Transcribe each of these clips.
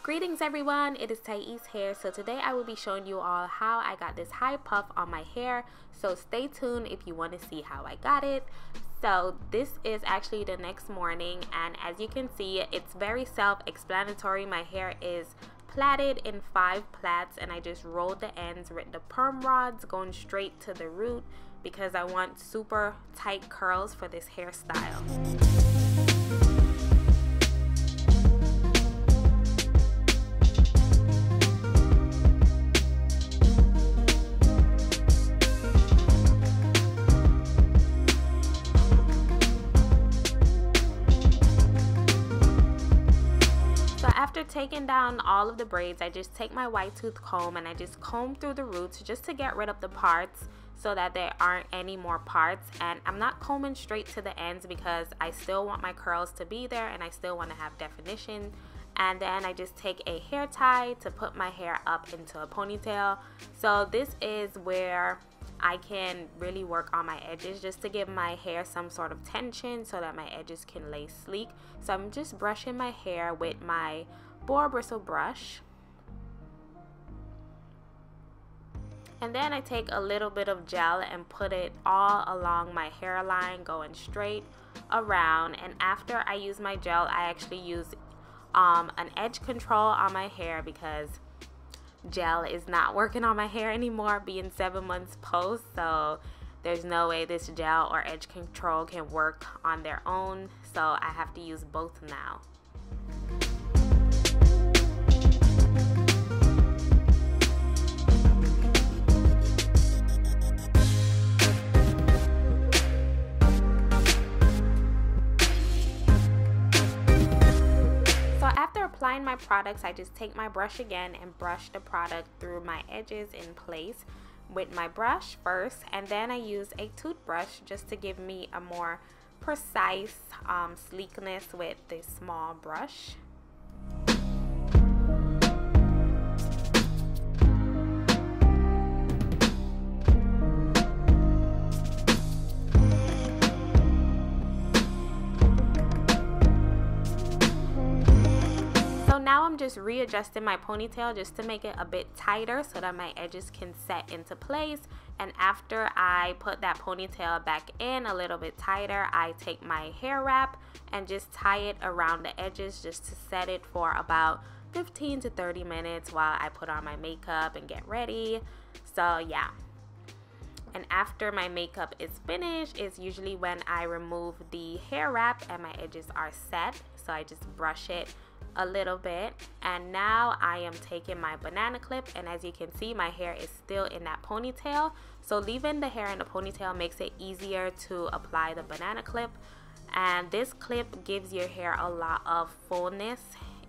Greetings everyone, it is Thais Hair. So today I will be showing you all how I got this high puff on my hair. So stay tuned if you want to see how I got it. So this is actually the next morning, and as you can see, it's very self-explanatory. My hair is plaited in 5 plaits, and I just rolled the ends with the perm rods going straight to the root because I want super tight curls for this hairstyle. After taking down all of the braids, I just take my white tooth comb and I just comb through the roots just to get rid of the parts so that there aren't any more parts. And I'm not combing straight to the ends because I still want my curls to be there and I still want to have definition. And then I just take a hair tie to put my hair up into a ponytail. So this is where I can really work on my edges just to give my hair some sort of tension so that my edges can lay sleek. So I'm just brushing my hair with my boar bristle brush. And then I take a little bit of gel and put it all along my hairline, going straight around. And after I use my gel, I actually use an edge control on my hair because gel is not working on my hair anymore, being 7 months post. So there's no way this gel or edge control can work on their own, so I have to use both now. Applying my products, I just take my brush again and brush the product through my edges in place with my brush first, and then I use a toothbrush just to give me a more precise sleekness with this small brush. Now I'm just readjusting my ponytail just to make it a bit tighter so that my edges can set into place. And after I put that ponytail back in a little bit tighter, I take my hair wrap and just tie it around the edges just to set it for about 15 to 30 minutes while I put on my makeup and get ready. So yeah. And after my makeup is finished is usually when I remove the hair wrap and my edges are set. So I just brush it a little bit, and now I am taking my banana clip, and as you can see, my hair is still in that ponytail. So leaving the hair in the ponytail makes it easier to apply the banana clip, and this clip gives your hair a lot of fullness.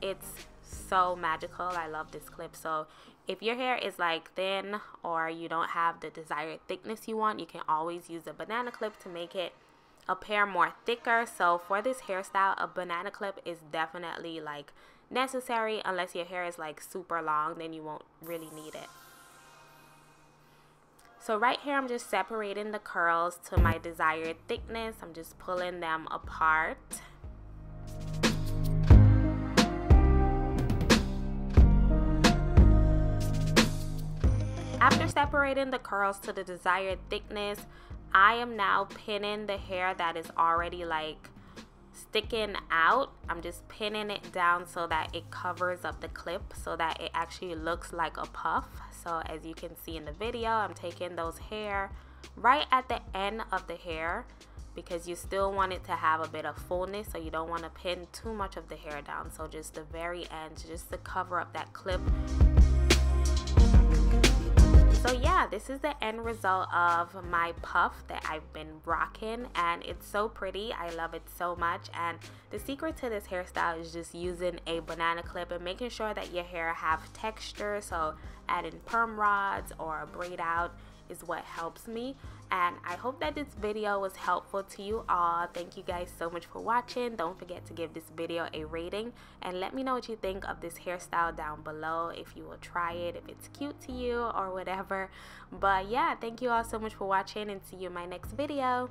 It's so magical. I love this clip. So if your hair is like thin or you don't have the desired thickness you want, you can always use a banana clip to make it appear more thicker. So for this hairstyle, a banana clip is definitely like necessary. Unless your hair is like super long, then you won't really need it. So right here I'm just separating the curls to my desired thickness. I'm just pulling them apart. After separating the curls to the desired thickness, I am now pinning the hair that is already like sticking out. I'm just pinning it down so that it covers up the clip so that it actually looks like a puff. So as you can see in the video, I'm taking those hair right at the end of the hair because you still want it to have a bit of fullness, so you don't want to pin too much of the hair down. So just the very end, just to cover up that clip. So yeah, this is the end result of my puff that I've been rocking, and it's so pretty. I love it so much. And the secret to this hairstyle is just using a banana clip and making sure that your hair have texture. So adding perm rods or a braid out is what helps me. And I hope that this video was helpful to you all. Thank you guys so much for watching. Don't forget to give this video a rating and let me know what you think of this hairstyle down below, if you will try it, if it's cute to you or whatever. But yeah, thank you all so much for watching, and see you in my next video.